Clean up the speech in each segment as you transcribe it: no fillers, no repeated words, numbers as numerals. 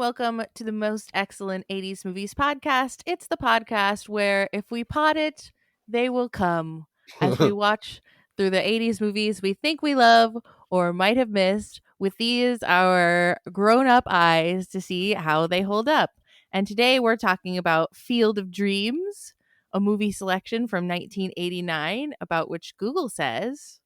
welcome to the most excellent 80s movies podcast. It's the podcast where if we pot it, they will come as we watch through the 80s movies we think we love or might have missed with these our grown-up eyes to see how they hold up. And today we're talking about Field of Dreams, a movie selection from 1989 about which Google says,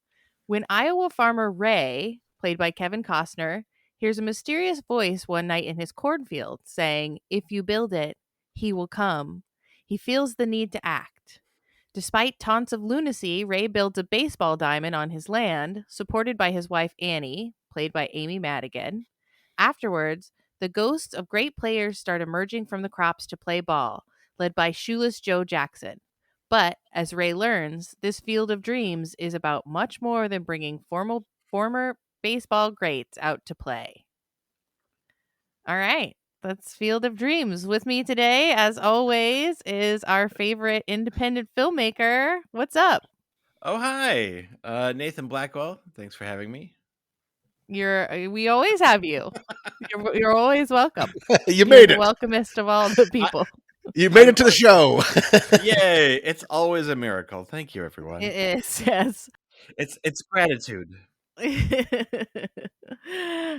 when Iowa farmer Ray, played by Kevin Costner, hears a mysterious voice one night in his cornfield saying, "If you build it, he will come," he feels the need to act. Despite taunts of lunacy, Ray builds a baseball diamond on his land, supported by his wife Annie, played by Amy Madigan. Afterwards, the ghosts of great players start emerging from the crops to play ball, led by Shoeless Joe Jackson. But, as Ray learns, this Field of Dreams is about much more than bringing former baseball greats out to play. All right, that's Field of Dreams. With me today, as always, is our favorite independent filmmaker. What's up? Oh, hi. Nathan Blackwell. Thanks for having me. We always have you. You're always welcome. You made it. Welcomest of all the people. You made it to the show. Yay. It's always a miracle. Thank you, everyone. It is, yes. It's gratitude.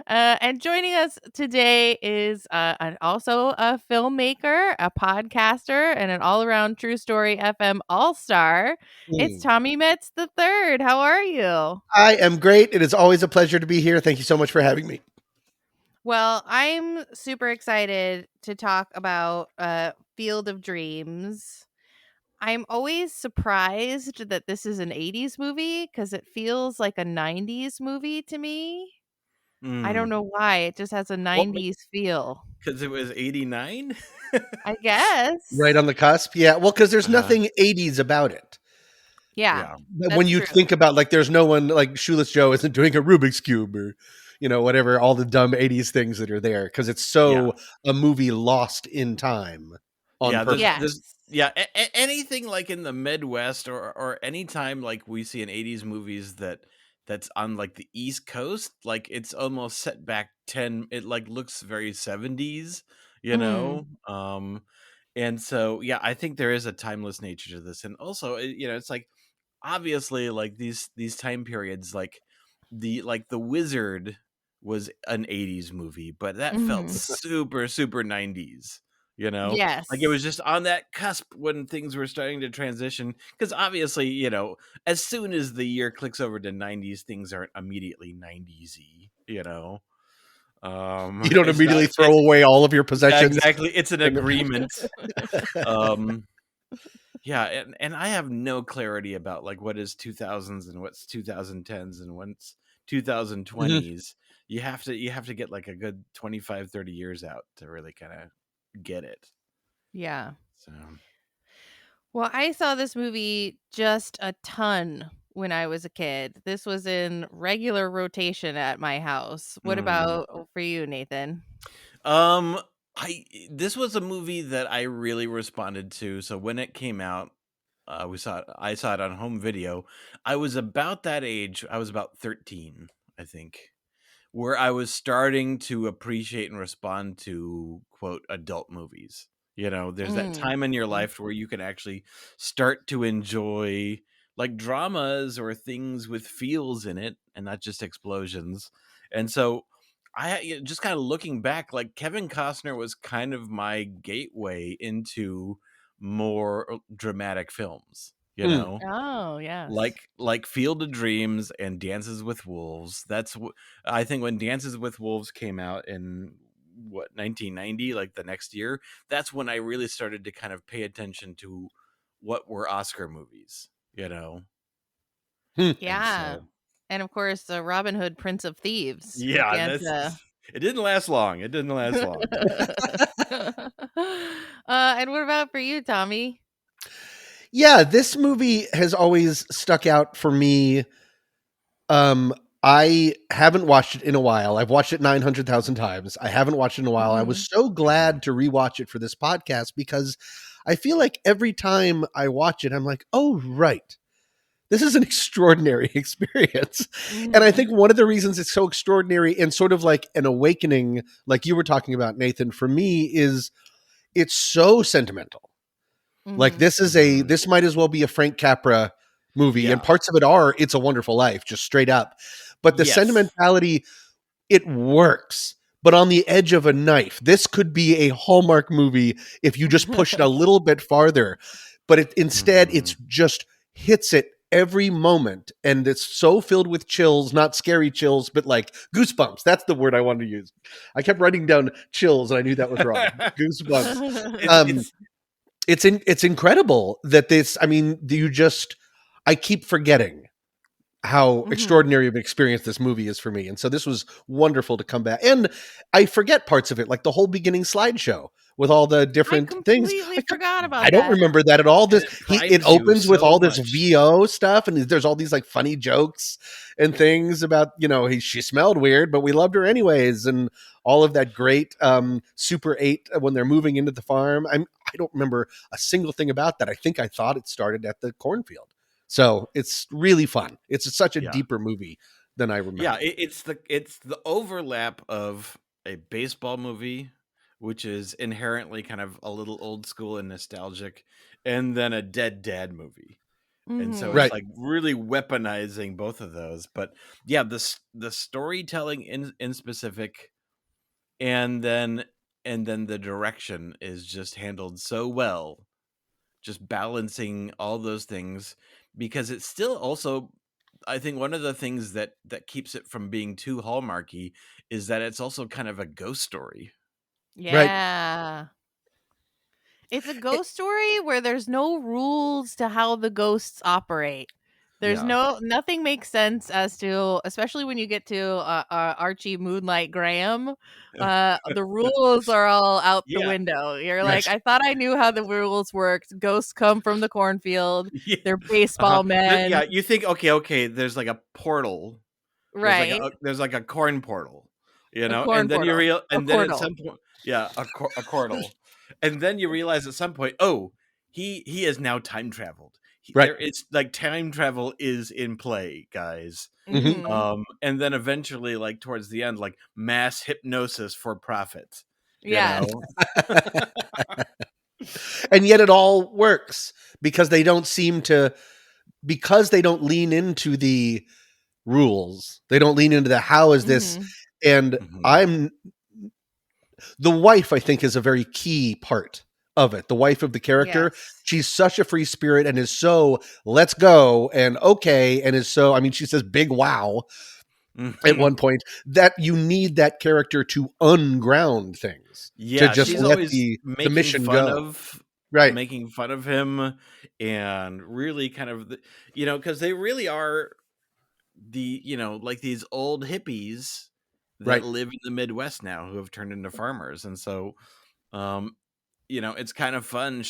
And joining us today is also a filmmaker, a podcaster, and an all-around True Story FM all-star. It's Tommy Metz III. How are you? I am great. It is always a pleasure to be here. Thank you so much for having me. Well, I'm super excited to talk about Field of Dreams. I'm always surprised that this is an 80s movie because it feels like a 90s movie to me. I don't know why. It just has a 90s feel. Because it was 89? I guess. Right on the cusp. Yeah. Well, because there's nothing 80s about it. Yeah. When you think about, like, there's no one, like, Shoeless Joe isn't doing a Rubik's Cube or, whatever, all the dumb 80s things that are there. Because it's so a movie lost in time. On purpose. Anything like in the Midwest or anytime like we see in 80s movies that's on like the East Coast, like it's almost set back 10, it like looks very 70s, and so I think there is a timeless nature to this. And also it's like obviously like these time periods, like the Wizard was an 80s movie, but that felt super 90s. Yes. Like it was just on that cusp when things were starting to transition. Because obviously, as soon as the year clicks over to 90s, things aren't immediately 90s-y, You don't immediately throw away all of your possessions. Exactly. It's an agreement. And I have no clarity about like what is 2000s and what's 2010s and what's 2020s. You have to get like a good 25, 30 years out to really kind of get it. Yeah. So, well, I saw this movie just a ton when I was a kid. This was in regular rotation at my house. What about for you, Nathan? This was a movie that I really responded to. So when it came out, I saw it on home video. I was about that age. I was about 13, I think, where I was starting to appreciate and respond to, quote, adult movies. There's that time in your life where you can actually start to enjoy like dramas or things with feels in it and not just explosions. And so I just kind of looking back, like Kevin Costner was kind of my gateway into more dramatic films. Oh, yes. Like Field of Dreams and Dances with Wolves. That's I think when Dances with Wolves came out in 1990, like the next year, that's when I really started to kind of pay attention to what were Oscar movies, Yeah. And of course, the Robin Hood, Prince of Thieves. Yeah, it didn't last long. And what about for you, Tommy? Yeah, this movie has always stuck out for me. I haven't watched it in a while. I've watched it 900,000 times. I haven't watched it in a while. I was so glad to rewatch it for this podcast because I feel like every time I watch it, I'm like, oh, right. this is an extraordinary experience. And I think one of the reasons it's so extraordinary and sort of like an awakening, like you were talking about, Nathan, for me is it's so sentimental. Like this might as well be a Frank Capra movie, and parts of it are It's a Wonderful Life, just straight up. But the sentimentality, it works. But on the edge of a knife, this could be a Hallmark movie if you just push it a little bit farther. But instead, it's just hits it every moment. And it's so filled with chills, not scary chills, but like goosebumps. That's the word I wanted to use. I kept writing down chills, and I knew that was wrong. Goosebumps. It's incredible that this, I mean, I keep forgetting how extraordinary of an experience this movie is for me. And so this was wonderful to come back. And I forget parts of it, like the whole beginning slideshow with all the different things. I forgot about I don't remember that at all. It opens with all this VO stuff, and there's all these like funny jokes and things about, she smelled weird, but we loved her anyways. And all of that great Super 8 when they're moving into the farm. I don't remember a single thing about that. I think I thought it started at the cornfield. So it's really fun. It's such a deeper movie than I remember. Yeah, it's the overlap of a baseball movie, which is inherently kind of a little old school and nostalgic, and then a dead dad movie. And so it's like really weaponizing both of those. But yeah, the storytelling in specific, and then the direction is just handled so well, just balancing all those things. Because it's still also, I think one of the things that keeps it from being too Hallmarky is that it's also kind of a ghost story. Yeah. Right. It's a ghost story where there's no rules to how the ghosts operate. There's nothing makes sense as to, especially when you get to Archie Moonlight Graham, the rules are all out the window. You're like, I thought I knew how the rules worked. Ghosts come from the cornfield. They're baseball men. Yeah, you think, okay, there's like a portal. Right. There's like a corn portal, and then portal. you realize, and then at some point, a portal. And then you realize at some point, he has now time traveled. It's like time travel is in play, guys. And then eventually, like towards the end, like mass hypnosis for profit. Yeah. And yet it all works because they don't lean into the rules. They don't lean into the how is this. And the wife, I think, is a very key part of it. The wife of the character, she's such a free spirit and is so let's go and okay, and is so, I mean, she says big wow at one point, that you need that character to unground things. To just let the mission go. Making fun of him and really kind of, because they really are like these old hippies that live in the Midwest now who have turned into farmers. And so, it's kind of fun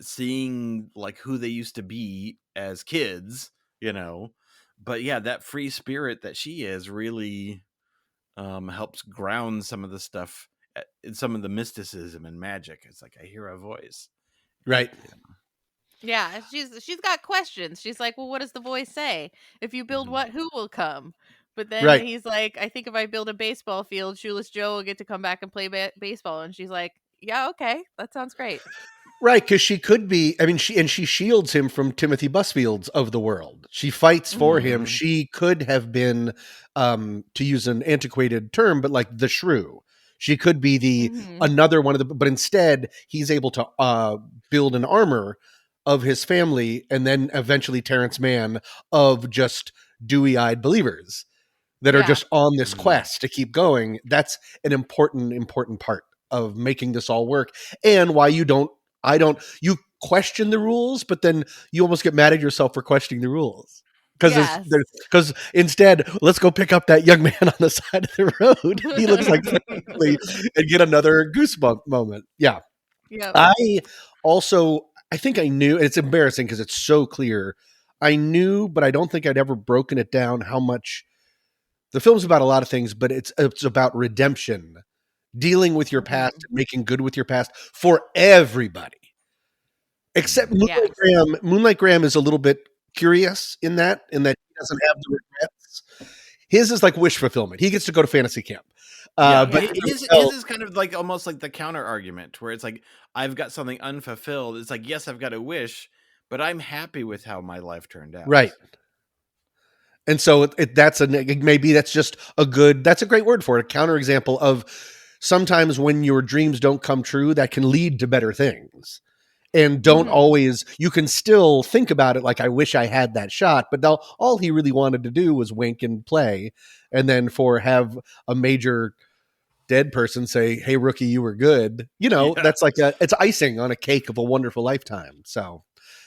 seeing like who they used to be as kids, but yeah, that free spirit that she is really helps ground some of the stuff, some of the mysticism and magic. It's like, I hear a voice. Right. Yeah, she's got questions. She's like, well, what does the voice say? If you build what, who will come? But then he's like, I think if I build a baseball field, Shoeless Joe will get to come back and play baseball. And she's like, yeah, okay, that sounds great. Right, because she could be, I mean, she shields him from Timothy Busfields of the world. She fights for him. She could have been, to use an antiquated term, but like the shrew. She could be the another one of the, but instead he's able to build an armor of his family, and then eventually Terrence Mann of just dewy-eyed believers that are just on this quest to keep going. That's an important part of making this all work, and why you question the rules, but then you almost get mad at yourself for questioning the rules. Because instead, let's go pick up that young man on the side of the road. He looks like family, and get another goosebump moment. Yeah. I think I knew, and it's embarrassing because it's so clear. I knew, but I don't think I'd ever broken it down how much the film's about a lot of things, but it's about redemption, dealing with your past, making good with your past for everybody. Except Moonlight Graham is a little bit curious in that he doesn't have the regrets. His is like wish fulfillment. He gets to go to fantasy camp. But his is kind of like almost like the counter argument where it's like, I've got something unfulfilled. It's like, yes, I've got a wish, but I'm happy with how my life turned out. Right. And so maybe that's just that's a great word for it. A counterexample of sometimes when your dreams don't come true, that can lead to better things. And don't always, you can still think about it like, I wish I had that shot, but all he really wanted to do was wink and play. And then have a major dead person say, hey, rookie, you were good. That's like it's icing on a cake of a wonderful lifetime. So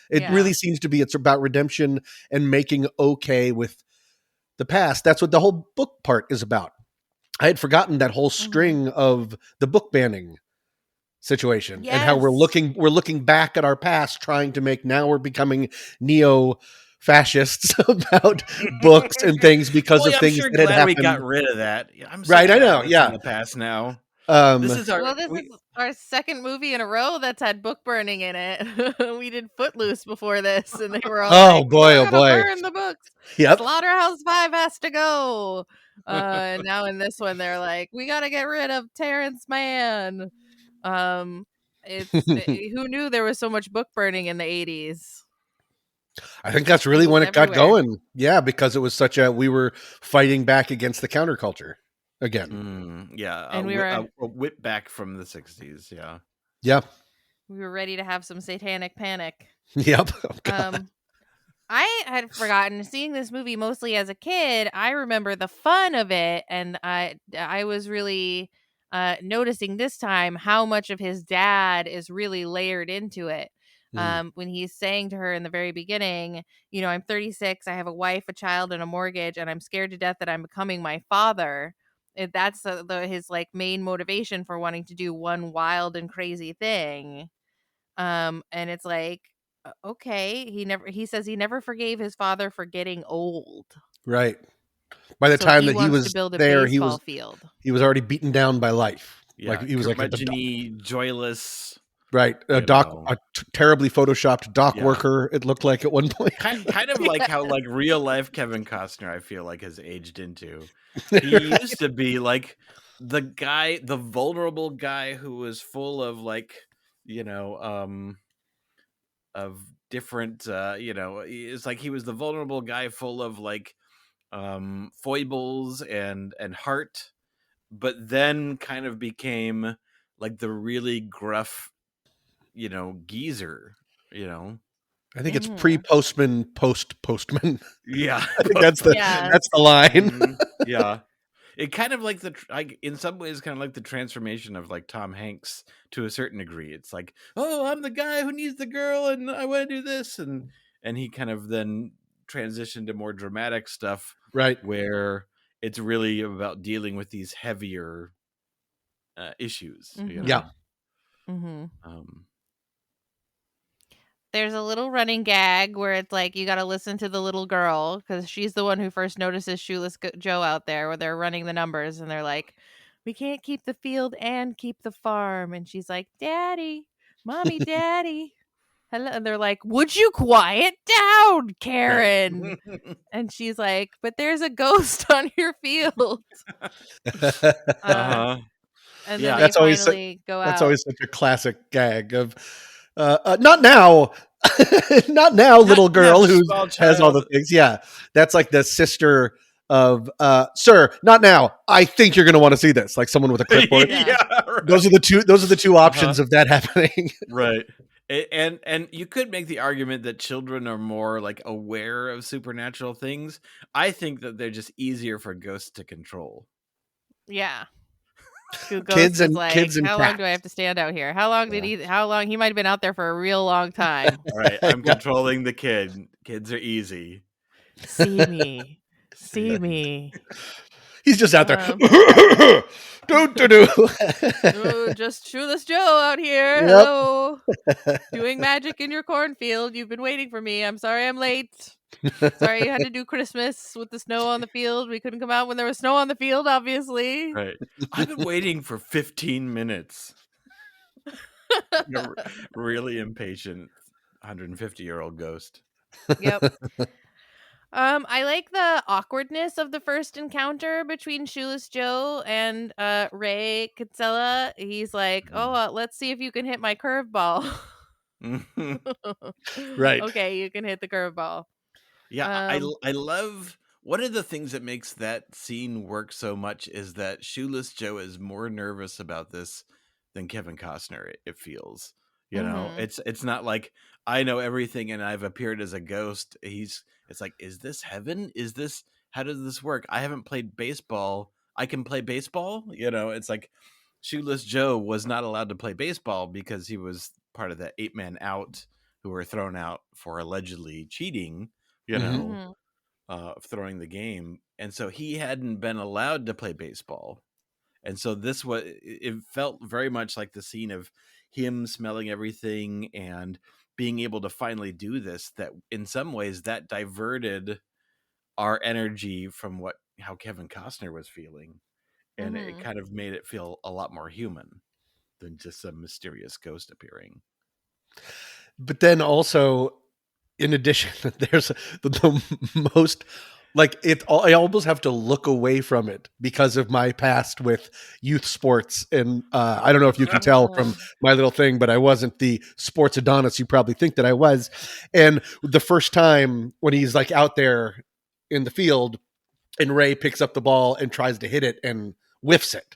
it really seems to be, it's about redemption and making okay with the past. That's what the whole book part is about. I had forgotten that whole string of the book banning situation and how we're looking back at our past, trying to now we're becoming neo-fascists about books and things because of things that had happened. We got rid of that. I'm right. I know. Yeah. In the past now. This is our second movie in a row that's had book burning in it. We did Footloose before this, and they were all burn the books. Yep. Slaughterhouse 5 has to go. And now in this one, they're like, we got to get rid of Terrence Mann. Who knew there was so much book burning in the 80s? I think that's really when it got going. Yeah, because it was we were fighting back against the counterculture again. And we were a whip back from the 60s. Yeah. Yep. We were ready to have some satanic panic. Yep. I had forgotten seeing this movie mostly as a kid. I remember the fun of it, and I was really noticing this time how much of his dad is really layered into it. When he's saying to her in the very beginning, I'm 36, I have a wife, a child, and a mortgage, and I'm scared to death that I'm becoming my father. That's his like main motivation for wanting to do one wild and crazy thing. And it's like, okay, he says he never forgave his father for getting old. Right. By the time that he was there, he was already beaten down by life. Yeah, like he was like a joyless. Right. A terribly photoshopped dock worker, it looked like at one point. Kind of like how like real life Kevin Costner, I feel like, has aged into. He used to be like the vulnerable guy who was full of like, of different, it's like he was the vulnerable guy full of like foibles and heart, but then kind of became like the really gruff, geezer, I think it's pre-postman, post-postman. Yeah. I think that's the line. Yeah. It kind of like in some ways, kind of like the transformation of like Tom Hanks to a certain degree. It's like, oh, I'm the guy who needs the girl and I want to do this. And he kind of then transitioned to more dramatic stuff. Right. Where it's really about dealing with these heavier issues. Yeah. There's a little running gag where it's like you got to listen to the little girl because she's the one who first notices Shoeless Joe out there where they're running the numbers and they're like, we can't keep the field and keep the farm. And she's like, Daddy, Mommy, Daddy. Hello. And they're like, would you quiet down, Karen? And she's like, but there's a ghost on your field. And then they finally go out. That's always such a classic gag of, not now, not now, little girl who has all the things. Yeah, that's like the sister of, sir, not now. I think you're going to want to see this. Like someone with a clipboard. Right. Those are the two options of that happening. Right. And you could make the argument that children are more like aware of supernatural things. I think that they're just easier for ghosts to control. Yeah. Kids and how long do I have to stand out here? How long he might have been out there for a real long time. All right, I'm controlling the kid. Kids are easy. See me. He's just out there. Just Shoeless Joe out here. Yep. Hello. Doing magic in your cornfield. You've been waiting for me. I'm sorry I'm late. Sorry you had to do Christmas with the snow on the field. We couldn't come out when there was snow on the field, obviously. Right. I've been waiting for 15 minutes. Really impatient 150-year-old ghost. Yep. I like the awkwardness of the first encounter between Shoeless Joe and Ray Kinsella. He's like, "Oh, let's see if you can hit my curveball." Right. Okay, you can hit the curveball. Yeah, I love one of the things that makes that scene work so much is that Shoeless Joe is more nervous about this than Kevin Costner, it feels. You know, it's not like I know everything and I've appeared as a ghost. It's like, is this heaven? Is this how does this work? I haven't played baseball. I can play baseball? You know, it's like Shoeless Joe was not allowed to play baseball because he was part of the 8-man out who were thrown out for allegedly cheating, you know, throwing the game. And so he hadn't been allowed to play baseball. And so this was, it felt very much like the scene of him smelling everything and being able to finally do this, that in some ways that diverted our energy from how Kevin Costner was feeling. And it kind of made it feel a lot more human than just a mysterious ghost appearing. But then also, in addition, there's the most like it. I almost have to look away from it because of my past with youth sports, and I don't know if you can tell from my little thing, but I wasn't the sports Adonis you probably think that I was. And the first time when he's like out there in the field, and Ray picks up the ball and tries to hit it and whiffs it.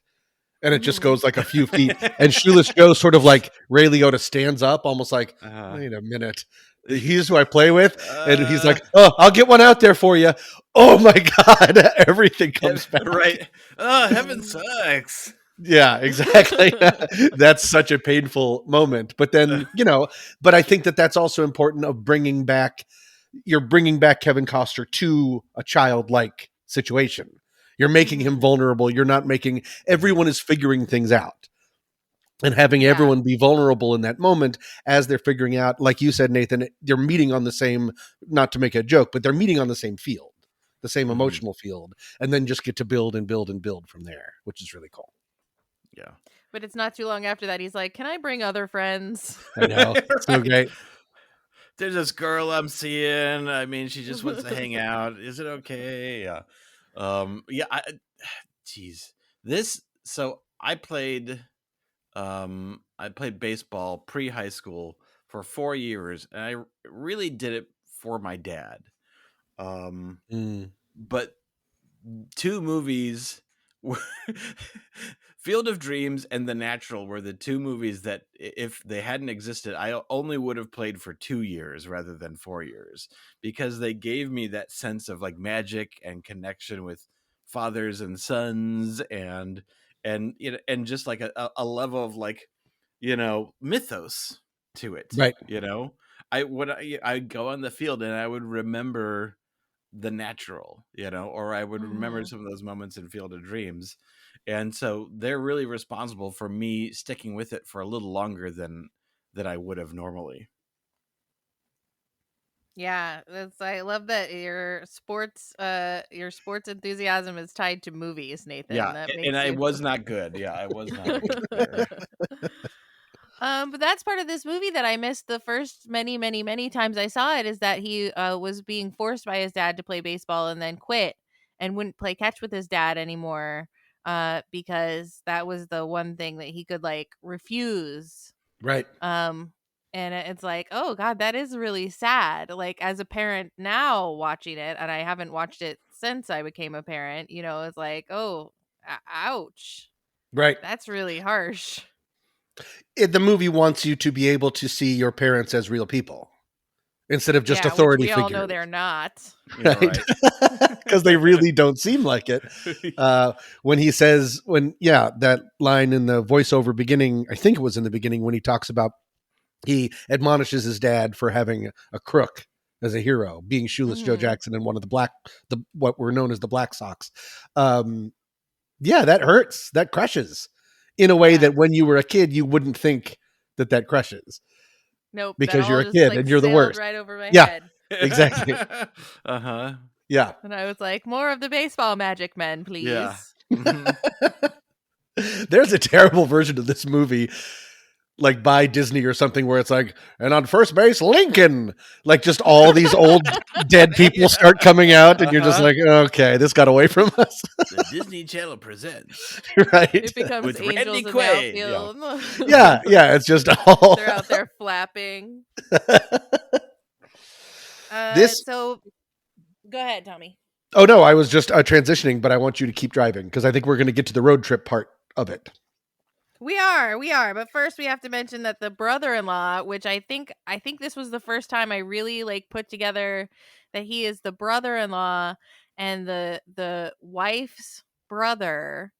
And it just goes like a few feet. And Shoeless Joe sort of like Ray Liotta stands up, almost like, wait a minute. He's who I play with. And he's like, oh, I'll get one out there for you. Oh my God. Everything comes back. Right. Oh, heaven sucks. Yeah, exactly. That's such a painful moment. But then, but I think that that's also important of you're bringing back Kevin Costner to a childlike situation. You're making him vulnerable. You're not making, everyone is figuring things out. And having everyone be vulnerable in that moment as they're figuring out, like you said, Nathan, they're meeting on the same, not to make a joke, but they're meeting on the same field, the same emotional field, and then just get to build and build and build from there, which is really cool. Yeah. But it's not too long after that. He's like, can I bring other friends? I know. Right. So great. There's this girl I'm seeing. I mean, she just wants to hang out. Is it okay? Yeah. Geez. So I played baseball pre-high school for 4 years, and I really did it for my dad. But two movies Field of Dreams and The Natural were the two movies that if they hadn't existed, I only would have played for 2 years rather than 4 years, because they gave me that sense of like magic and connection with fathers and sons and just like a level of like, mythos to it. Right. I'd go on the field and I would remember The Natural, or I would remember some of those moments in Field of Dreams. And so they're really responsible for me sticking with it for a little longer than I would have normally. Yeah, I love that your sports enthusiasm is tied to movies, Nathan. Yeah, I was not good. Yeah, I was not good. But that's part of this movie that I missed the first many, many, many times I saw it, is that he was being forced by his dad to play baseball and then quit and wouldn't play catch with his dad anymore because that was the one thing that he could like refuse. Right. And it's like, oh God, that is really sad. Like as a parent now watching it, and I haven't watched it since I became a parent, it's like, oh, ouch. Right. That's really harsh. The movie wants you to be able to see your parents as real people instead of just authority which we figures. all know they're not. Right. Because they really don't seem like it. When he says, that line in the voiceover beginning, I think it was in the beginning when he talks about, he admonishes his dad for having a crook as a hero, being Shoeless Joe Jackson and one of what were known as the Black Sox. That hurts. That crushes in a way that when you were a kid, you wouldn't think that crushes. Nope. Because you're a kid and you're the worst. Right over my head. Exactly. Yeah. And I was like, more of the baseball magic men, please. Yeah. There's a terrible version of this movie like by Disney or something where it's like, and on first base, Lincoln. Like just all these old dead people start coming out, and you're just like, okay, this got away from us. The Disney Channel presents. Right. It becomes with angels Randy in the Quaid. outfield. Yeah, it's just all They're out there flapping. This. So, go ahead, Tommy. Oh no, I was just transitioning, but I want you to keep driving because I think we're going to get to the road trip part of it. We are. But first, we have to mention that the brother-in-law, which I think this was the first time I really like put together that he is the brother-in-law, and the wife's brother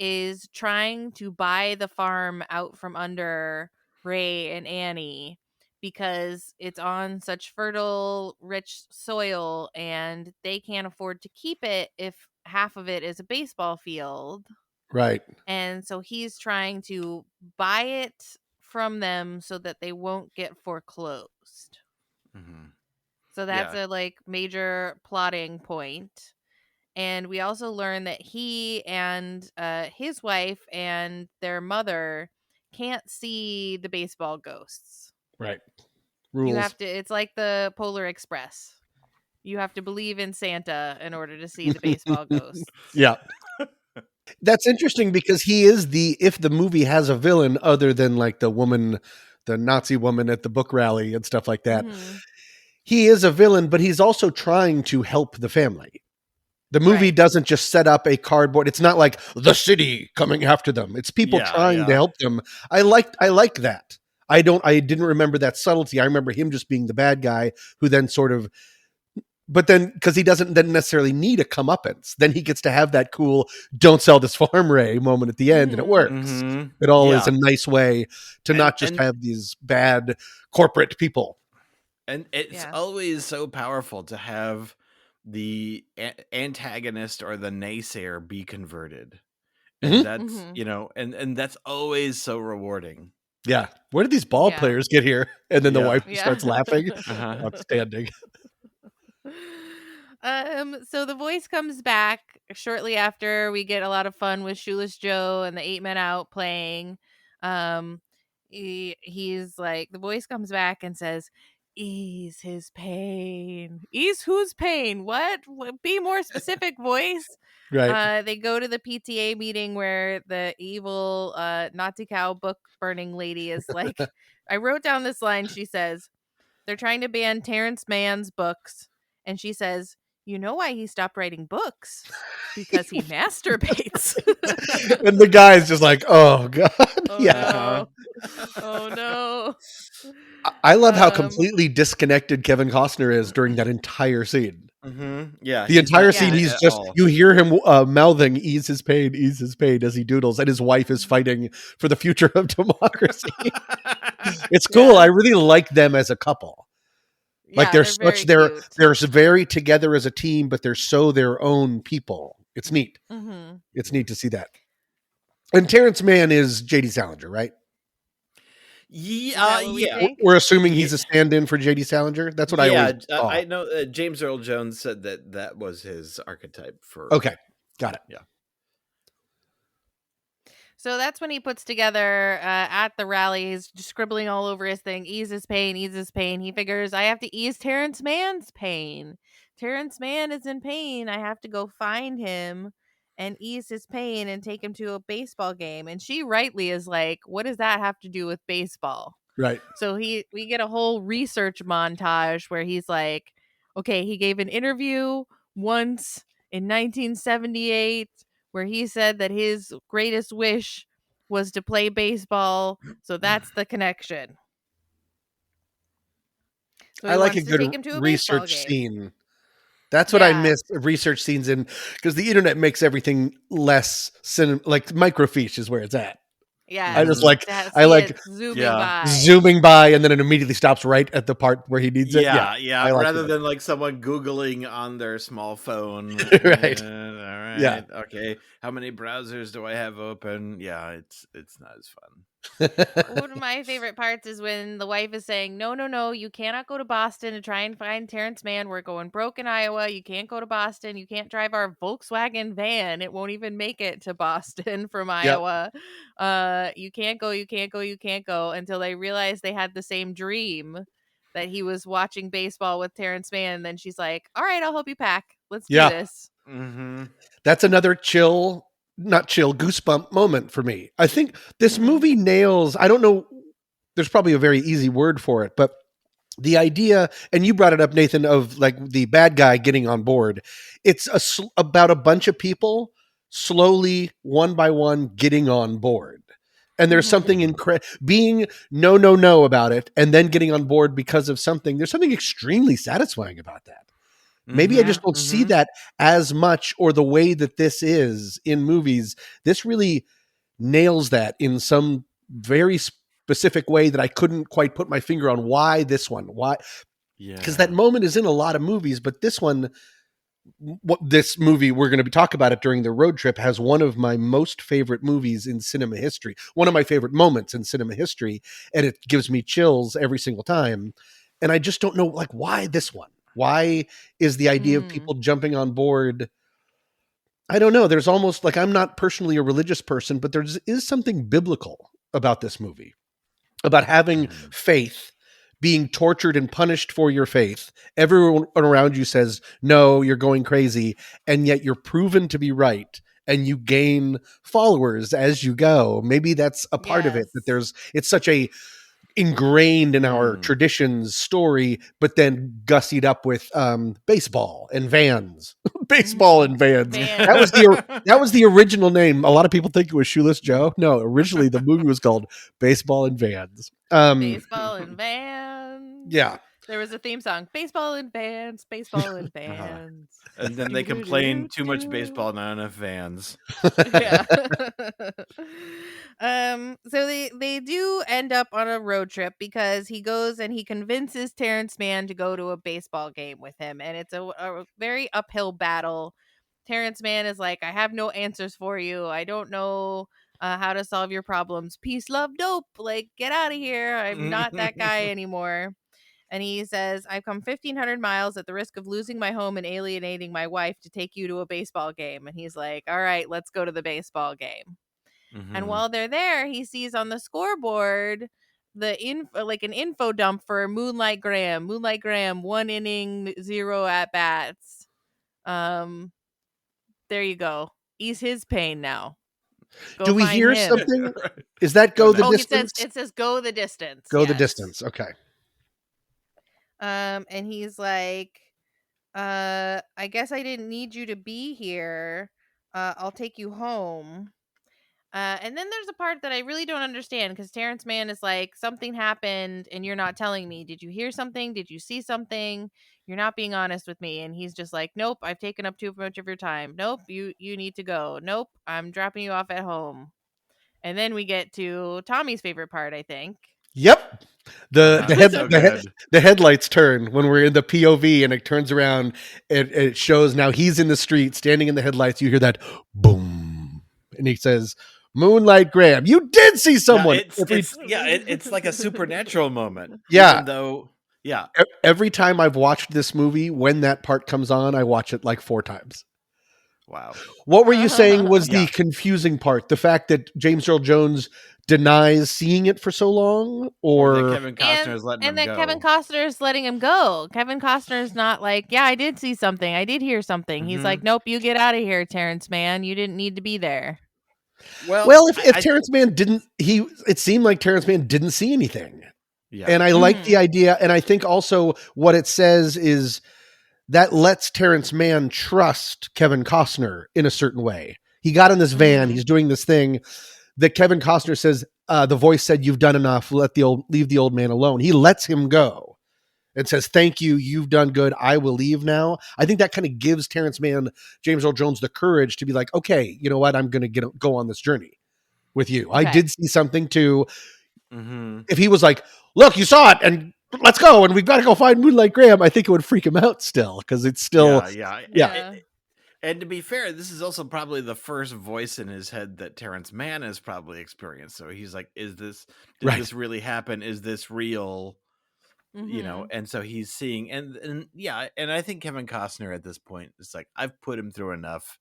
is trying to buy the farm out from under Ray and Annie because it's on such fertile, rich soil, and they can't afford to keep it if half of it is a baseball field. Right. And so he's trying to buy it from them so that they won't get foreclosed. Mm-hmm. So that's a like major plotting point. And we also learn that he and his wife and their mother can't see the baseball ghosts. Right. Rules. You have to. It's like the Polar Express. You have to believe in Santa in order to see the baseball ghosts. Yeah. That's interesting because he is if the movie has a villain other than like the Nazi woman at the book rally and stuff like that, he is a villain, but he's also trying to help the family. The movie doesn't just set up a cardboard. It's not like the city coming after them. It's people trying to help them. I like that. I didn't remember that subtlety. I remember him just being the bad guy who then sort of, but then because he doesn't then necessarily need a comeuppance, then he gets to have that cool "don't sell this farm, Ray" moment at the end, and it works. It all is a nice way to not just have these bad corporate people. And it's always so powerful to have the antagonist or the naysayer be converted. And that's, and that's always so rewarding. Yeah. Where did these ball players get here? And then the wife starts laughing. Outstanding. So the voice comes back shortly after we get a lot of fun with Shoeless Joe and the 8 Men Out playing. He's like, the voice comes back and says, "Ease his pain." Ease whose pain? What? Be more specific, voice. Right. They go to the PTA meeting where the evil Nazi cow book burning lady is like, I wrote down this line. She says, they're trying to ban Terrence Mann's books. And she says, "You know why he stopped writing books? Because he masturbates." And the guy's just like, "Oh God." No. Oh no. I love how completely disconnected Kevin Costner is during that entire scene. Yeah, the entire scene, he's just, you hear him mouthing, ease his pain as he doodles, and his wife is fighting for the future of democracy. It's cool. I really like them as a couple. Like they're very together as a team, but they're so their own people. It's neat. It's neat to see that. And Terrence Mann is J.D. Salinger, right? Yeah, we're assuming he's a stand-in for J.D. Salinger. That's what I always thought. I know. James Earl Jones said that was his archetype for. Okay, got it. Yeah. So that's when he puts together at the rally. He's scribbling all over his thing. Ease his pain. He figures, I have to ease Terrence Mann's pain. Terrence Mann is in pain. I have to go find him and ease his pain and take him to a baseball game. And she rightly is like, what does that have to do with baseball? Right. So we get a whole research montage where he's like, okay, he gave an interview once in 1978 where he said that his greatest wish was to play baseball. So that's the connection. So I like a good research scene. That's what I miss, research scenes in, because the internet makes everything less like microfiche is where it's at. Yeah, I just like zooming by, and then it immediately stops right at the part where he needs it. Yeah. Rather than like someone Googling on their small phone. Right. All right. Yeah. Okay. How many browsers do I have open? Yeah, it's not as fun. One of my favorite parts is when the wife is saying, no, you cannot go to Boston to try and find Terrence Mann. We're going broke in Iowa. You can't go to Boston. You can't drive our Volkswagen van. It won't even make it to Boston from Yep. Iowa. You can't go until they realized they had the same dream, that he was watching baseball with Terrence Mann. And then she's like, all right, I'll help you pack. Let's do this. Mm-hmm. That's another goosebump moment for me. I think this movie nails, I don't know, there's probably a very easy word for it, but the idea, and you brought it up, Nathan, of like the bad guy getting on board. It's about a bunch of people slowly, one by one, getting on board. And there's something being no about it and then getting on board because of something. There's something extremely satisfying about that. Maybe I just don't see that as much, or the way that this is in movies. This really nails that in some very specific way that I couldn't quite put my finger on. Why this one? Why? Because that moment is in a lot of movies, but this one, this movie, we're going to be talking about it during the road trip, has one of my most favorite movies in cinema history, one of my favorite moments in cinema history, and it gives me chills every single time. And I just don't know, like, why this one? Why is the idea of people jumping on board? I don't know. There's almost like, I'm not personally a religious person, but there is something biblical about this movie, about having faith, being tortured and punished for your faith. Everyone around you says, no, you're going crazy. And yet you're proven to be right. And you gain followers as you go. Maybe that's a part of it, that it's such a ingrained in our traditions story, but then gussied up with baseball and vans. Baseball and vans. That was the original name. A lot of people think it was Shoeless Joe. No, originally the movie was called Baseball and Vans. Baseball and Vans. Yeah. There was a theme song, Baseball and Vans, Baseball and Vans. And then they complained too much baseball, not enough vans. Yeah. So they do end up on a road trip because he goes and he convinces Terrence Mann to go to a baseball game with him, and it's a very uphill battle. Terrence Mann is like, I have no answers for you. I don't know how to solve your problems. Peace, love, dope. Like, get out of here. I'm not that guy anymore. And he says, I've come 1,500 miles at the risk of losing my home and alienating my wife to take you to a baseball game. And he's like, all right, let's go to the baseball game. And while they're there, he sees on the scoreboard an info dump for Moonlight Graham. Moonlight Graham, 1 inning, 0 at bats. There you go. Ease his pain now. Do we hear something? Is that go the distance? It says go the distance. Go the distance. Okay. And he's like, I guess I didn't need you to be here. I'll take you home. And then there's a part that I really don't understand, because Terrence Mann is like, something happened and you're not telling me. Did you hear something? Did you see something? You're not being honest with me. And he's just like, nope, I've taken up too much of your time. Nope, you need to go. Nope, I'm dropping you off at home. And then we get to Tommy's favorite part, I think. Yep. The headlights turn when we're in the POV, and it turns around and it shows now he's in the street standing in the headlights. You hear that boom, and he says, Moonlight Graham, you did see someone. It's like a supernatural moment. Yeah. Yeah. Every time I've watched this movie, when that part comes on, I watch it like 4 times. Wow. What were you saying was the confusing part? The fact that James Earl Jones denies seeing it for so long, or Kevin Costner is letting him go. Kevin Costner is letting him go. Kevin Costner's not like, yeah, I did see something. I did hear something. He's like, nope, you get out of here, Terrence Mann. You didn't need to be there. Well, if Terrence Mann didn't, it seemed like Terrence Mann didn't see anything. Yeah. And I like the idea. And I think also what it says is that lets Terrence Mann trust Kevin Costner in a certain way. He got in this van. He's doing this thing that Kevin Costner says, the voice said, you've done enough. Leave the old man alone. He lets him go and says, thank you. You've done good. I will leave now. I think that kind of gives Terrence Mann, James Earl Jones, the courage to be like, okay, you know what? I'm going to go on this journey with you. Okay. I did see something too. If he was like, look, you saw it and let's go, and we've got to go find Moonlight Graham, I think it would freak him out still, because it's still, And to be fair, this is also probably the first voice in his head that Terrence Mann has probably experienced. So he's like, did this really happen? Is this real? Mm-hmm. And so he's seeing, and yeah, and I think Kevin Costner at this point is like, I've put him through enough.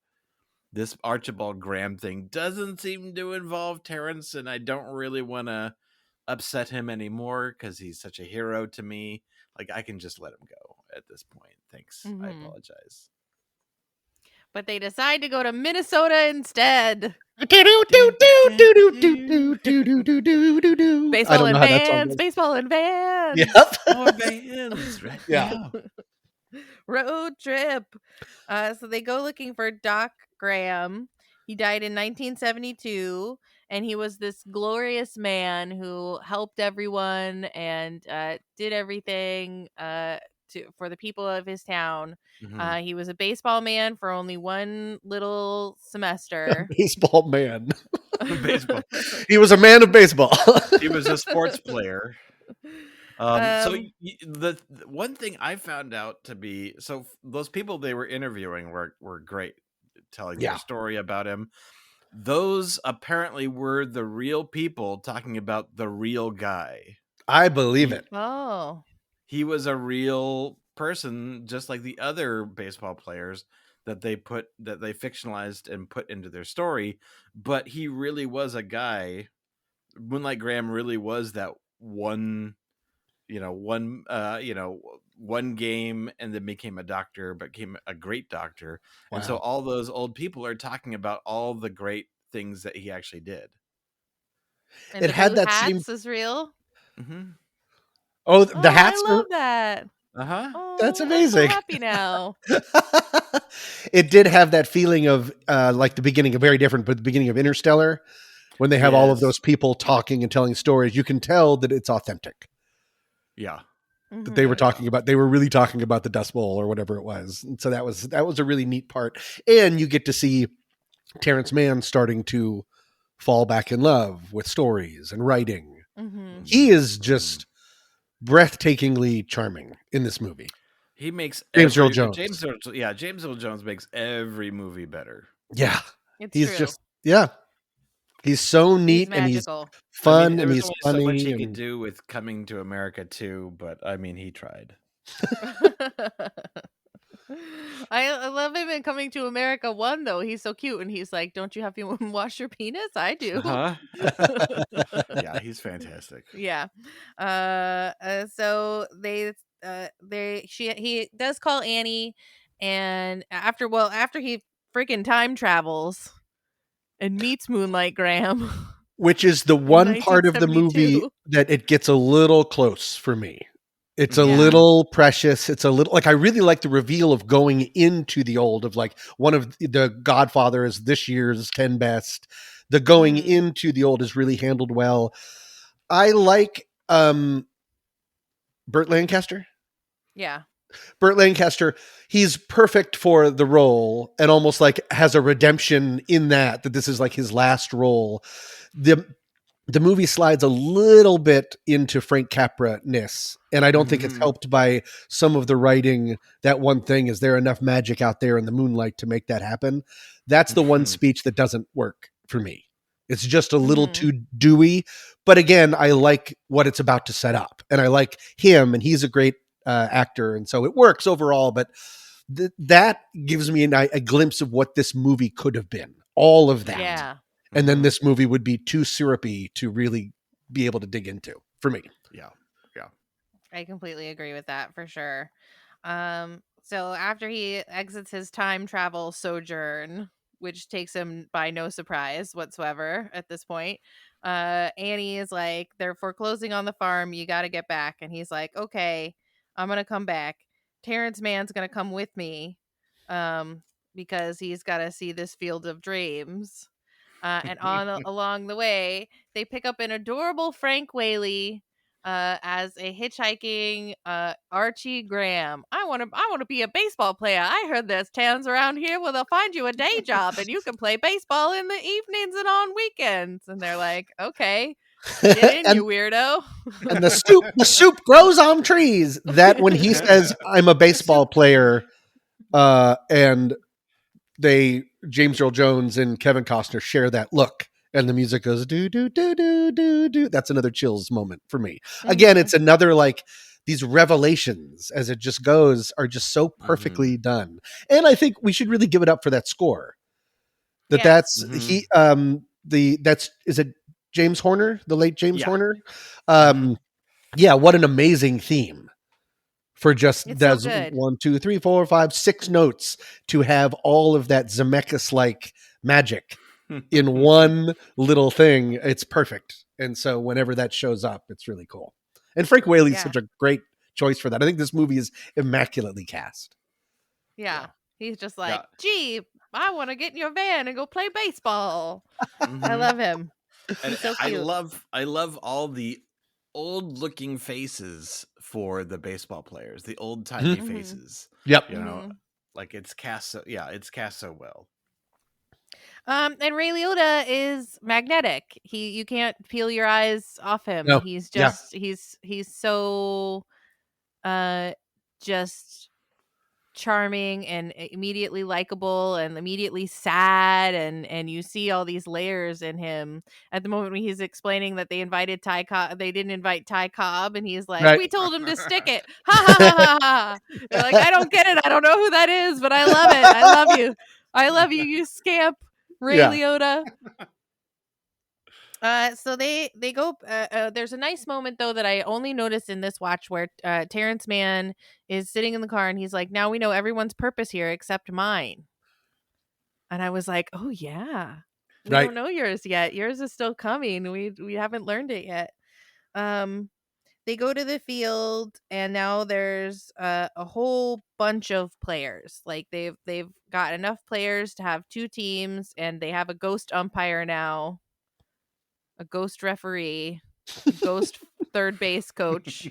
This Archibald Graham thing doesn't seem to involve Terrence, and I don't really want to upset him anymore because he's such a hero to me. Like, I can just let him go at this point. Thanks. Mm-hmm. I apologize. But they decide to go to Minnesota instead. Baseball and vans, baseball and vans. Yep. More vans right now. Road trip. So they go looking for Doc Graham. He died in 1972, and he was this glorious man who helped everyone and did everything for the people of his town. Mm-hmm. He was a baseball man for only one little semester. Baseball man. Baseball. He was a man of baseball. He was a sports player. So the one thing I found out to be, so those people they were interviewing were great, telling their story about him. Those apparently were the real people talking about the real guy. I believe it. Oh. He was a real person, just like the other baseball players that they fictionalized and put into their story. But he really was a guy. Moonlight Graham really was that one game and then became a doctor, became a great doctor. Wow. And so all those old people are talking about all the great things that he actually did. And it had that hats is real. Mm-hmm. Oh, the hats! I love that. Oh, that's amazing. I'm so happy now. It did have that feeling of like the beginning of, very different, but the beginning of Interstellar, when they have all of those people talking and telling stories. You can tell that it's authentic. Yeah. That they were talking about, they were really talking about the Dust Bowl or whatever it was. And so that was a really neat part. And you get to see Terrence Mann starting to fall back in love with stories and writing. Mm-hmm. He is just breathtakingly charming in this movie. He makes James Earl Jones. James Earl Jones makes every movie better. Yeah. He's true. Just, he's so neat and he's fun and he's funny. So much he could do with Coming to America too, but I mean, he tried. I love him in Coming to America 1, though. He's so cute, and he's like, "Don't you have to wash your penis?" I do. Yeah, he's fantastic. Yeah. So he does call Annie, and after he freaking time travels and meets Moonlight Graham, which is the one part of the movie that it gets a little close for me. It's a little precious. It's a little, like, I really like the reveal of going into the old, of like one of the Godfather is this year's 10 best. The going into the old is really handled well. I like Burt Lancaster. Yeah. Burt Lancaster, he's perfect for the role and almost like has a redemption in that this is like his last role. The movie slides a little bit into Frank Capra-ness, and I don't think it's helped by some of the writing. That one thing, is there enough magic out there in the moonlight to make that happen? That's the one speech that doesn't work for me. It's just a little too dewy. But again, I like what it's about to set up, and I like him, and he's a great actor, and so it works overall. But that gives me a glimpse of what this movie could have been. All of that. Yeah. And then this movie would be too syrupy to really be able to dig into for me. Yeah. I completely agree with that for sure. So after he exits his time travel sojourn, which takes him by no surprise whatsoever at this point, Annie is like, they're foreclosing on the farm. You got to get back. And he's like, okay, I'm going to come back. Terrence Mann's going to come with me because he's got to see this field of dreams. And along the way, they pick up an adorable Frank Whaley as a hitchhiking Archie Graham. I want to be a baseball player. I heard there's towns around here where they'll find you a day job and you can play baseball in the evenings and on weekends. And they're like, okay, get in, you weirdo. And the soup grows on trees. That when he says, "I'm a baseball player," and James Earl Jones and Kevin Costner share that look, and the music goes do do do do do do. That's another chills moment for me. Again, it's another like these revelations as it just goes are just so perfectly done, and I think we should really give it up for that score. That's is it James Horner, the late James Horner? Yeah, what an amazing theme for just does so 1, 2, 3, 4, 5, 6 notes to have all of that Zemeckis like magic in one little thing. It's perfect. And so whenever that shows up, it's really cool. And Frank Whaley's such a great choice for that. I think this movie is immaculately cast. Yeah. He's just like, gee, I want to get in your van and go play baseball. I love him. And so cute. I love all the old looking faces for the baseball players, the old timey faces. Yep. You know, like it's cast so well. And Ray Liotta is magnetic. You can't peel your eyes off him. No. He's just he's so just charming and immediately likable and immediately sad, and you see all these layers in him at the moment when he's explaining that they invited Ty Cobb, they didn't invite Ty Cobb, and he's like, we told him to stick it. Ha ha ha ha. They're like, I don't get it, I don't know who that is, but I love it. I love you, you scamp, Ray Liotta. So they go. There's a nice moment though that I only noticed in this watch where Terrence Mann is sitting in the car and he's like, "Now we know everyone's purpose here except mine." And I was like, "Oh yeah, we don't know yours yet. Yours is still coming. We haven't learned it yet." They go to the field and now there's a whole bunch of players. Like they've got enough players to have 2 teams, and they have a ghost umpire now. A ghost referee, a ghost third base coach.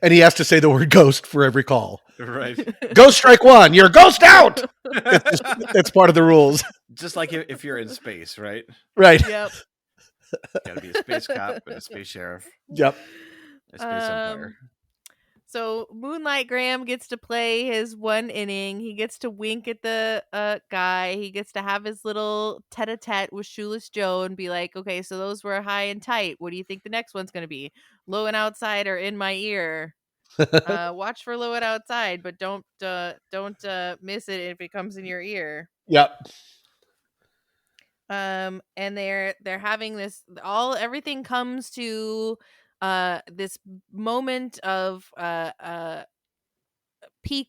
And he has to say the word ghost for every call. Right. Ghost strike 1, you're ghost out. It's part of the rules. Just like if you're in space, right? Right. Yep. Gotta be a space cop and a space sheriff. Yep. A space umpire. So Moonlight Graham gets to play his 1 inning. He gets to wink at the guy. He gets to have his little tete-a-tete with Shoeless Joe and be like, okay, so those were high and tight. What do you think the next one's going to be? Low and outside or in my ear? Watch for low and outside, but don't miss it if it comes in your ear. Yep. And they're having this everything comes to this moment of peak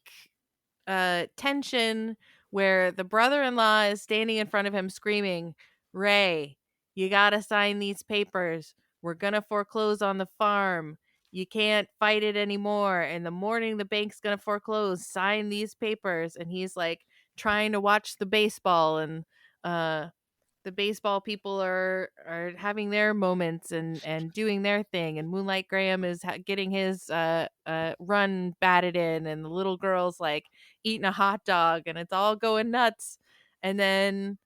tension where the brother-in-law is standing in front of him screaming, Ray, you gotta sign these papers. We're gonna foreclose on the farm. You can't fight it anymore. In the morning the bank's gonna foreclose. Sign these papers. And he's like trying to watch the baseball, and the baseball people are having their moments and doing their thing, and Moonlight Graham is getting his run batted in, and the little girl's like eating a hot dog, and it's all going nuts. And then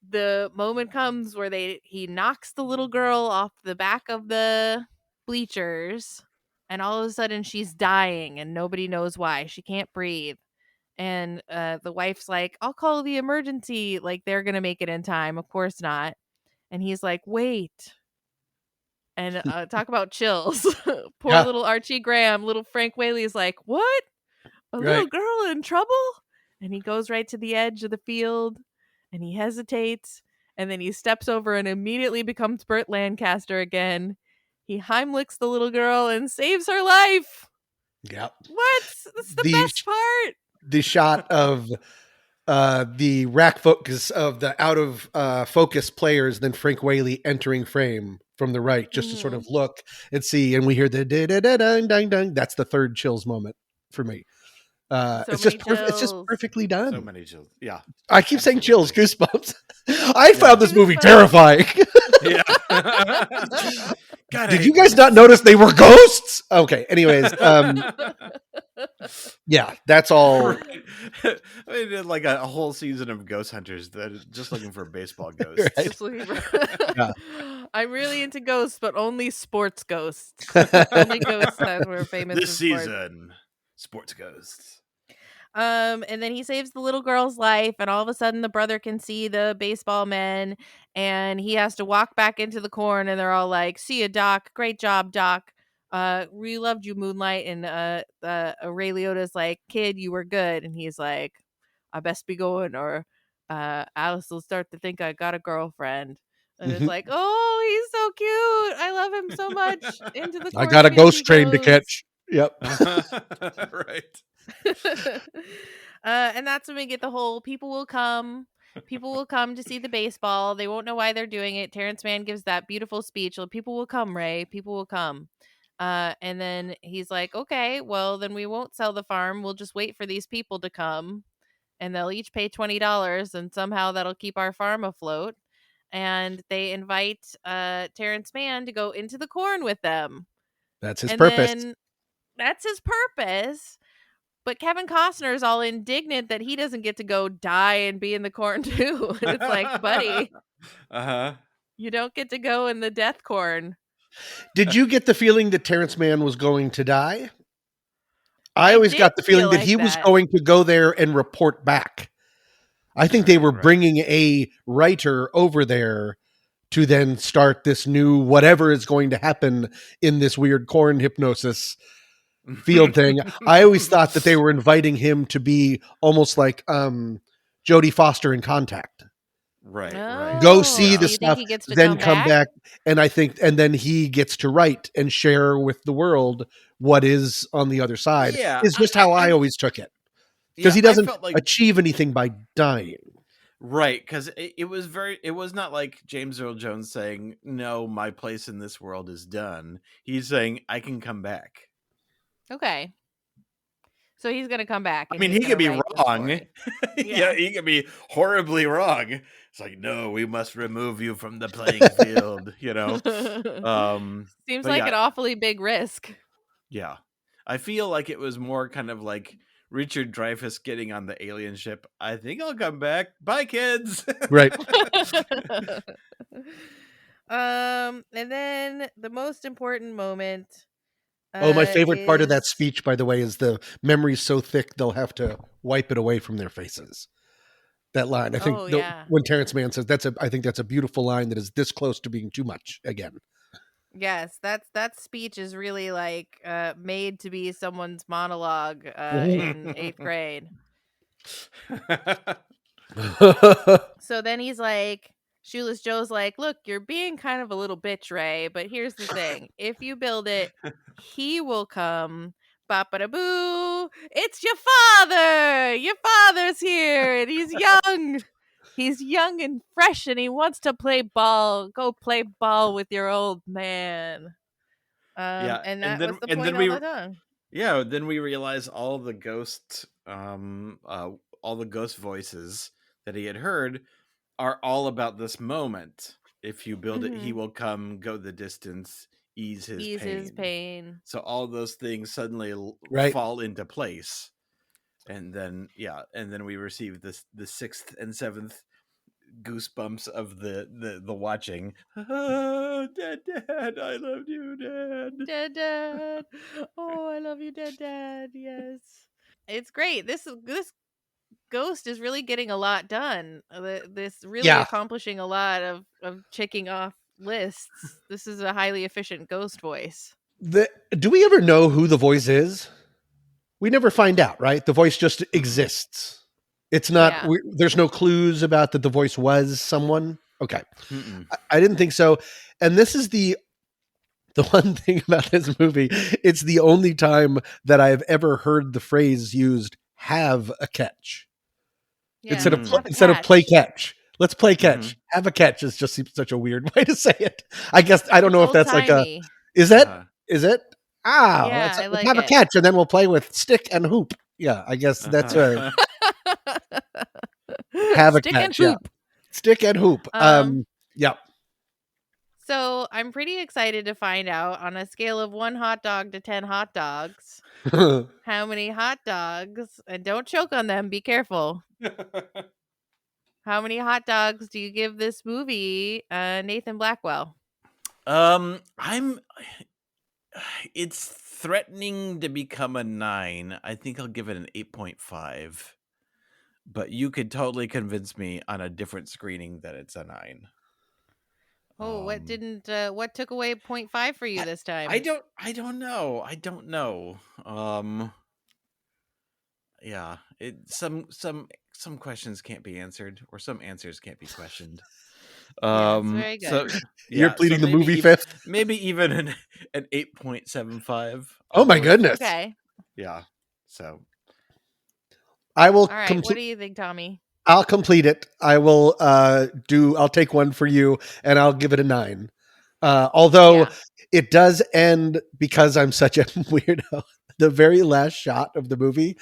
the moment comes where he knocks the little girl off the back of the bleachers, and all of a sudden she's dying and nobody knows why. She can't breathe. And the wife's like, I'll call the emergency. Like, they're going to make it in time. Of course not. And he's like, wait. And talk about chills. Poor little Archie Graham. Little Frank Whaley's like, what? A little girl in trouble? And he goes right to the edge of the field. And he hesitates. And then he steps over and immediately becomes Burt Lancaster again. He Heimlichs the little girl and saves her life. Yep. What? That's the best part. The shot of the rack focus of the out of focus players, then Frank Whaley entering frame from the right, just to sort of look and see, and we hear the da-da-da-dang-dang-dang. That's the third chills moment for me. It's just perfectly done. So many chills. Yeah. I keep saying chills, goosebumps. I found this movie terrifying. Yeah. God, did you guys not notice they were ghosts? Okay. Anyways, yeah, that's all. I mean, like a whole season of ghost hunters that are just looking for baseball ghosts. Right. Just looking for... Yeah. I'm really into ghosts, but only sports ghosts. Only ghosts that were famous this season. Sports ghosts. And then he saves the little girl's life, and all of a sudden the brother can see the baseball men, and he has to walk back into the corn, and they're all like, "See ya, Doc. Great job, Doc. We loved you, Moonlight." And Ray Liotta's like, "Kid, you were good." And he's like, "I best be going, or Alice will start to think I got a girlfriend." And it's like, "Oh, he's so cute. I love him so much." Into the I got a cornfield he ghost train to goes. catch. Yep. Right. And that's when we get the whole people will come to see the baseball. They won't know why they're doing it. Terrence Mann gives that beautiful speech. Like, people will come, Ray. People will come. And then he's like, okay, well, then we won't sell the farm. We'll just wait for these people to come, and they'll each pay $20, and somehow that'll keep our farm afloat. And they invite Terrence Mann to go into the corn with them. That's his purpose. Then that's his purpose. But Kevin Costner is all indignant that he doesn't get to go die and be in the corn too. And it's like, buddy, you don't get to go in the death corn. Did you get the feeling that Terrence Mann was going to die? I always got the feeling that he was going to go there and report back. I think they were bringing a writer over there to then start this new whatever is going to happen in this weird corn hypnosis field thing. I always thought that they were inviting him to be almost like Jodie Foster in Contact. Right. Go see the stuff, then come back. And I think, and then he gets to write and share with the world what is on the other side. Yeah, is just how I always took it. Because he doesn't achieve anything by dying. Right, because it was not like James Earl Jones saying, "No, my place in this world is done." He's saying, "I can come back." Okay. So he's going to come back. I mean, he could be wrong. Yeah, he could be horribly wrong. It's like, "No, we must remove you from the playing field," you know? Seems like an awfully big risk. Yeah. I feel like it was more kind of like Richard Dreyfuss getting on the alien ship. "I think I'll come back. Bye, kids." Right. And then the most important moment. My favorite part of that speech, by the way, is the memory's so thick they'll have to wipe it away from their faces. That line, I think, when Terrence Mann says I think that's a beautiful line that is this close to being too much again. Yes, that speech is really like made to be someone's monologue in 8th grade. So then he's like, Shoeless Joe's like, "Look, you're being kind of a little bitch, Ray, but here's the thing. If you build it, he will come. Ba-ba-da-boo. It's your father. Your father's here, and he's young. He's young and fresh, and he wants to play ball. Go play ball with your old man." And that was the point all the time. Yeah, then we realize all the ghost voices that he had heard are all about this moment. If you build it, he will come, go the distance, ease his pain. So all those things suddenly fall into place. And then we receive the 6th and 7th goosebumps of the watching. "Oh, Dad, I love you, Dad. Dad. Oh, I love you, Dad. Yes. It's great. This ghost is really getting a lot done. This really accomplishing a lot of checking off lists. This is a highly efficient ghost voice. Do we ever know who the voice is? We never find out, right? The voice just exists. It's not, there's no clues about that the voice was someone. Okay. I didn't think so. And this is the one thing about this movie. It's the only time that I've ever heard the phrase used, "have a catch." Yeah. Instead of play catch. Let's play catch. Have a catch is just such a weird way to say it. I guess I don't know if that's like a. Is it? Let's have a catch, and then we'll play with stick and hoop. Yeah, I guess that's a. Have a catch. Stick and hoop. Yeah. So I'm pretty excited to find out, on a scale of 1 hot dog to 10 hot dogs, how many hot dogs, and don't choke on them, be careful. How many hot dogs do you give this movie, Nathan Blackwell? It's threatening to become a 9. I think I'll give it an 8.5. But you could totally convince me on a different screening that it's a 9. Oh, what took away 0.5 for you this time? I don't know. Yeah, some questions can't be answered, or some answers can't be questioned. Yeah, it's very good. So You're yeah, pleading so the movie fifth? maybe even an 8.75. Oh my goodness. Okay. Yeah. So I will All right, what do you think, Tommy? I'll complete it. I will I'll take one for you and I'll give it a 9. Although it does end, because I'm such a weirdo, the very last shot of the movie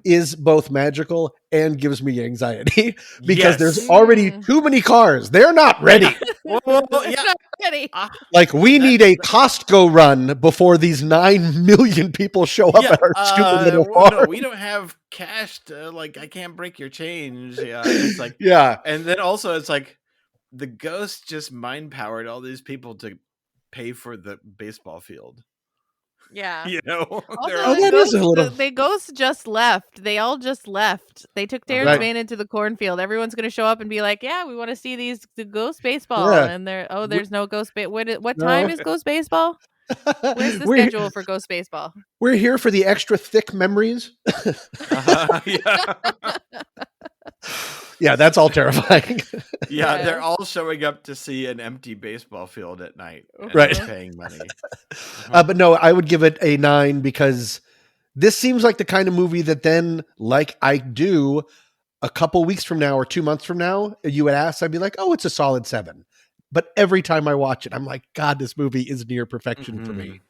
is both magical and gives me anxiety because there's already too many cars. They're not ready. Well, They're not ready. Like, we need a Costco run before these 9 million people show up at our stupid little farm. No, we don't have cash to, like, I can't break your change. Yeah, it's like, yeah. And then also it's like the ghost just mind powered all these people to pay for the baseball field. Yeah. You know? Also, the ghosts just left. They all just left. They took Darren's van into the cornfield. Everyone's going to show up and be like, yeah, we want to see the ghost baseball. Yeah. And there's no ghost what time is ghost baseball? Where's the schedule for ghost baseball? We're here for the extra thick memories. Yeah, that's all terrifying. Yeah, they're all showing up to see an empty baseball field at night. Right. Paying money. But no, I would give it a 9 because this seems like the kind of movie that then, like I do, a couple weeks from now or 2 months from now, you would ask, I'd be like, oh, it's a solid 7. But every time I watch it, I'm like, God, this movie is near perfection for me.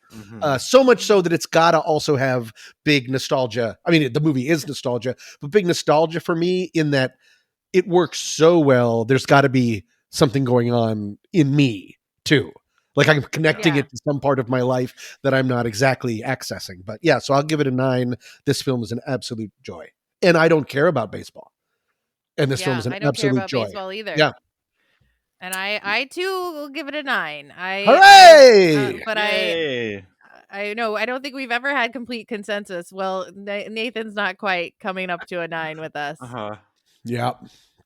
So much so that it's got to also have big nostalgia. I mean, the movie is nostalgia, but big nostalgia for me in that it works so well. There's got to be something going on in me too. Like, I'm connecting it to some part of my life that I'm not exactly accessing. But yeah, so I'll give it a 9. This film is an absolute joy. And I don't care about baseball. And this film is an absolute joy. I don't care about baseball either. Yeah. And I too will give it a 9. Hooray! But Yay. I know, I don't think we've ever had complete consensus. Well, Nathan's not quite coming up to a 9 with us. Yeah.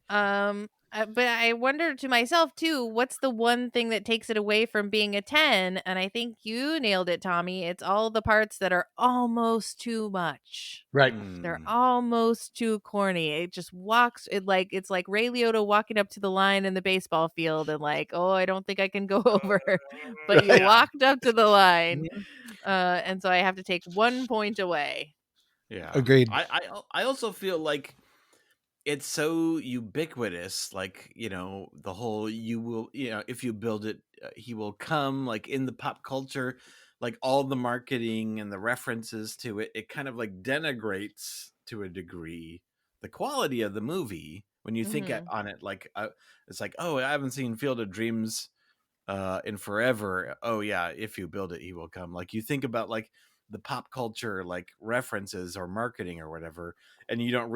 But I wonder to myself too, what's the one thing that takes it away from being a 10? And I think you nailed it, Tommy. It's all the parts that are almost too much. Right. They're almost too corny. It just it's like Ray Liotta walking up to the line in the baseball field and like, oh, I don't think I can go over. But you walked up to the line. And so I have to take 1 point away. Yeah. Agreed. I also feel like it's so ubiquitous, like, you know, the whole if you build it, he will come, like, in the pop culture, like all the marketing and the references to it, it kind of like denigrates to a degree the quality of the movie when you think on it. Like, it's like, oh, I haven't seen Field of Dreams in forever. Oh yeah, if you build it, he will come. Like, you think about like the pop culture, like references or marketing or whatever, and you don't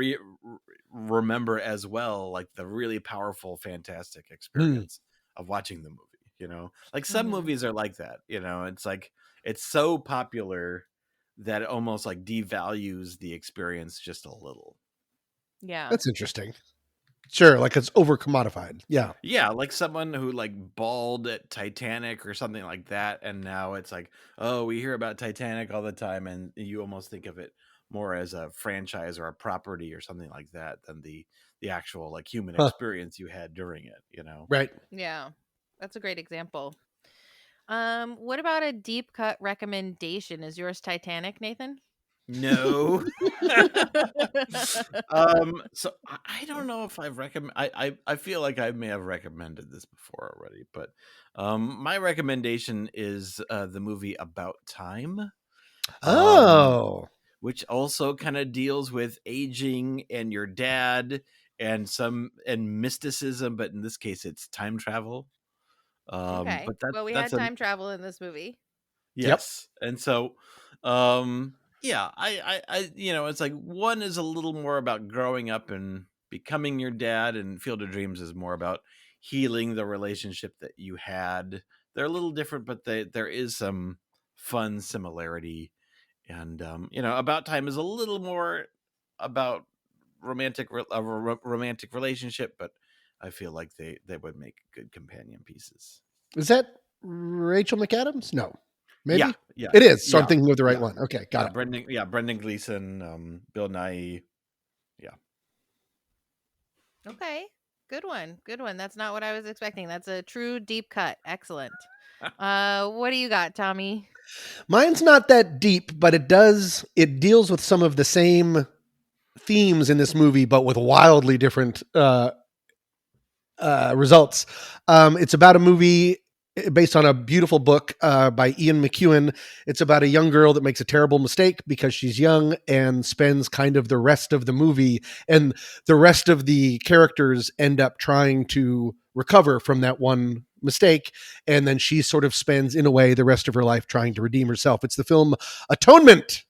remember as well, like the really powerful, fantastic experience of watching the movie, you know, like some movies are like that, you know, it's like, it's so popular that it almost like devalues the experience just a little. Yeah. That's interesting. Sure, like it's over commodified. Yeah. Yeah, like someone who like bawled at Titanic or something like that, and now it's like, oh, we hear about Titanic all the time, and you almost think of it more as a franchise or a property or something like that than the actual like human experience you had during it, you know? Right. Yeah. That's a great example. What about a deep cut recommendation? Is yours Titanic, Nathan? No. So I don't know if I've I feel like I may have recommended this before already, but my recommendation is the movie About Time. Which also kind of deals with aging and your dad and mysticism, but in this case it's time travel. Okay. But we had time travel in this movie. Yes. Yep. And so yeah, I you know, it's like one is a little more about growing up and becoming your dad, and Field of Dreams is more about healing the relationship that you had. They're a little different, but there is some fun similarity. And About Time is a little more about romantic relationship, but I feel like they would make good companion pieces. Is that Rachel McAdams? No, maybe. Yeah, it is. So I'm thinking of the right one. Okay, got it. Brendan Gleeson, Bill Nighy. Yeah. Okay, good one. That's not what I was expecting. That's a true deep cut. Excellent. What do you got, Tommy? Mine's not that deep, but it deals with some of the same themes in this movie, but with wildly different results. It's about a movie based on a beautiful book by Ian McEwan. It's about a young girl that makes a terrible mistake because she's young and spends kind of the rest of the movie, and the rest of the characters end up trying to recover from that one mistake, and then she sort of spends, in a way, the rest of her life trying to redeem herself. It's the film Atonement.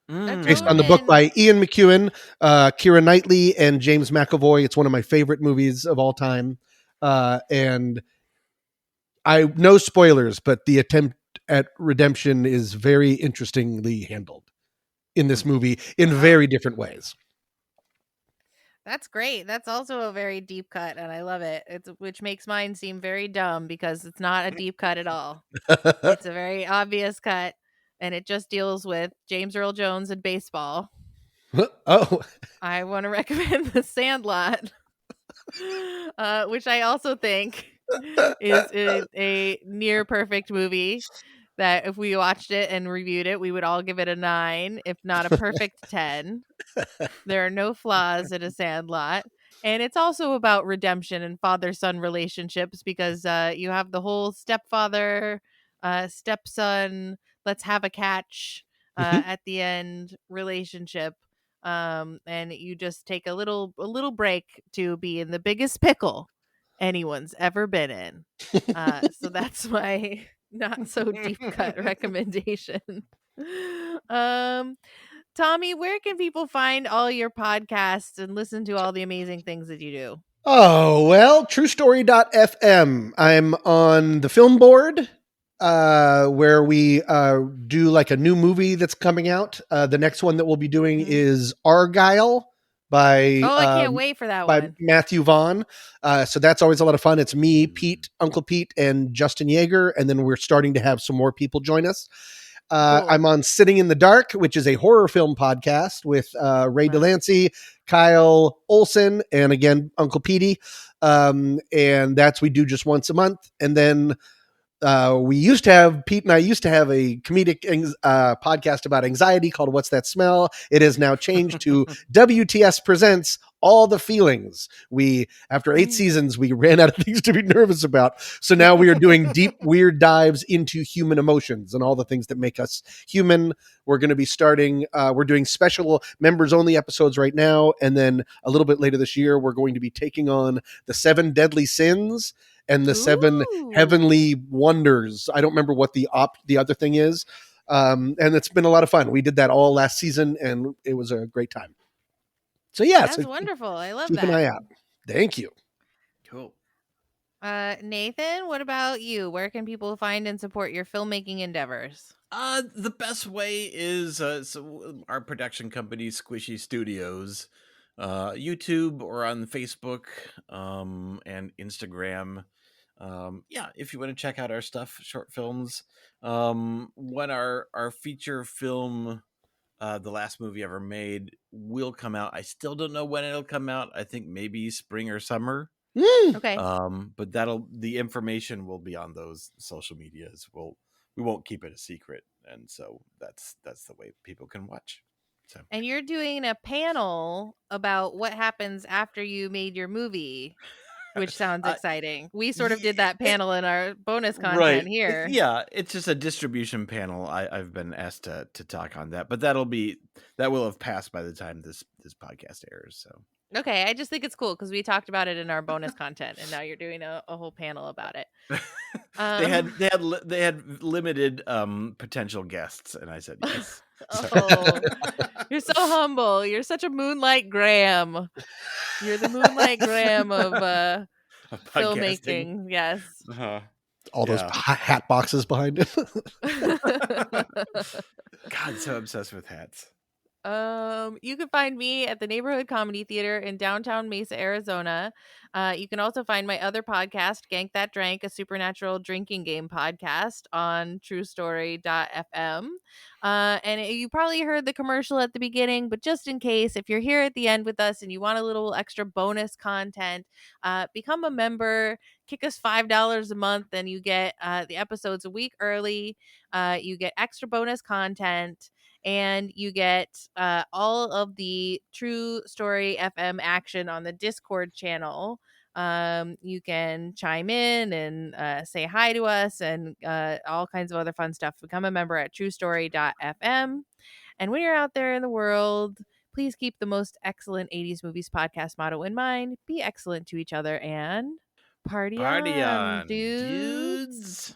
Based on the book by Ian McEwan, Keira Knightley, and James McAvoy. It's one of my favorite movies of all time. And I no spoilers, but the attempt at redemption is very interestingly handled in this movie in very different ways. That's great. That's also a very deep cut, and I love it. Which makes mine seem very dumb because it's not a deep cut at all. It's a very obvious cut, and it just deals with James Earl Jones and baseball. Oh. I want to recommend The Sandlot, which I also think is a near perfect movie that if we watched it and reviewed it, we would all give it a 9, if not a perfect 10. There are no flaws in A Sandlot. And it's also about redemption and father-son relationships because you have the whole stepfather, stepson, let's have a catch at the end relationship. And you just take a little break to be in the biggest pickle anyone's ever been in. So that's my not so deep cut recommendation. Tommy, where can people find all your podcasts and listen to all the amazing things that you do? Oh, well, truestory.fm. I'm on the film board, where we do like a new movie that's coming out. The next one that we'll be doing is Argyle by I can't wait for that one. Matthew Vaughn. So that's always a lot of fun. It's me, Pete, Uncle Pete, and Justin Yeager, and then we're starting to have some more people join us. Cool. I'm on Sitting in the Dark, which is a horror film podcast with Ray Delancey, Kyle Olson, and again, Uncle Petey. And we do just once a month. And then Pete and I used to have a comedic podcast about anxiety called What's That Smell? It has now changed to WTS Presents All the Feelings. After 8 seasons, we ran out of things to be nervous about. So now we are doing deep, weird dives into human emotions and all the things that make us human. We're going to be starting, we're doing special members only episodes right now. And then a little bit later this year, we're going to be taking on the 7 deadly sins and the 7 heavenly wonders. I don't remember what the other thing is. And it's been a lot of fun. We did that all last season and it was a great time. So yeah. That's wonderful. I love that. Keep an eye out. Thank you. Cool. Nathan, what about you? Where can people find and support your filmmaking endeavors? The best way is our production company, Squishy Studios, YouTube or on Facebook and Instagram. If you want to check out our stuff, short films. When our feature film, the last movie ever made, will come out. I still don't know when it'll come out. I think maybe spring or summer. Okay. But the information will be on those social medias. We won't keep it a secret, and so that's the way people can watch. So. And you're doing a panel about what happens after you made your movie, which sounds exciting. We sort of did that panel in our bonus content here. Yeah, it's just a distribution panel. I've been asked to talk on that, but that will have passed by the time this podcast airs. So. Okay, I just think it's cool because we talked about it in our bonus content, and now you're doing a whole panel about it. They had limited potential guests, and I said yes. Oh, you're so humble. You're such a Moonlight Graham. You're the Moonlight Graham of filmmaking. Yes. all those hat boxes behind it. God, so obsessed with hats. You can find me at the Neighborhood Comedy Theater in downtown Mesa, Arizona. You can also find my other podcast, Gank That Drank, a supernatural drinking game podcast on discovery.FM. And you probably heard the commercial at the beginning, but just in case, if you're here at the end with us and you want a little extra bonus content, become a member. Kick us $5 a month, and you get the episodes a week early. You get extra bonus content. And you get all of the True Story FM action on the Discord channel. You can chime in and say hi to us and all kinds of other fun stuff. Become a member at truestory.fm. And when you're out there in the world, please keep the most excellent 80s movies podcast motto in mind. Be excellent to each other and party on, dudes.